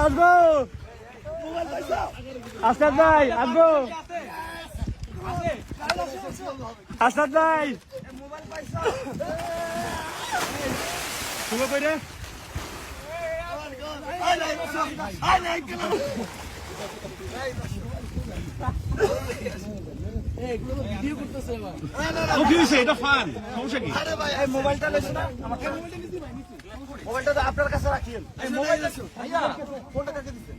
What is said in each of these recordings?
আসবো আসাদ ভাই আসবো আসাদ ভাই তুমি কই রে এটা ফান সমস্যা কি মোবাইলটা লেছো না আমাকে মোবাইলটা তো আপনার কাছে রাখিয়েন মোবাইল লেছো ভাইয়া ফোনটা কাকে দিছেন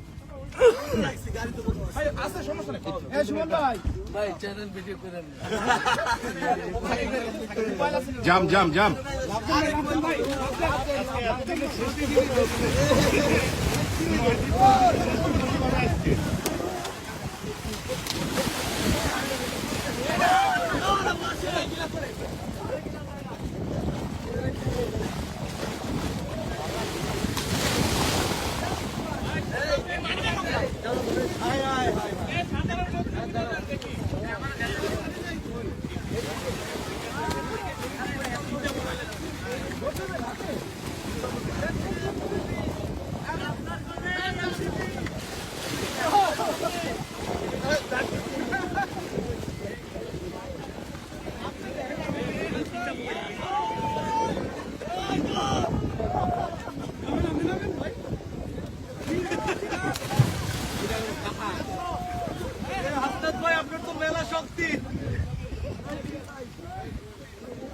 ভাই আছে সমস্যা নাকি সুমন ভাই ভাই চ্যানেল ভিডিও করেন জাম জাম জাম ভাই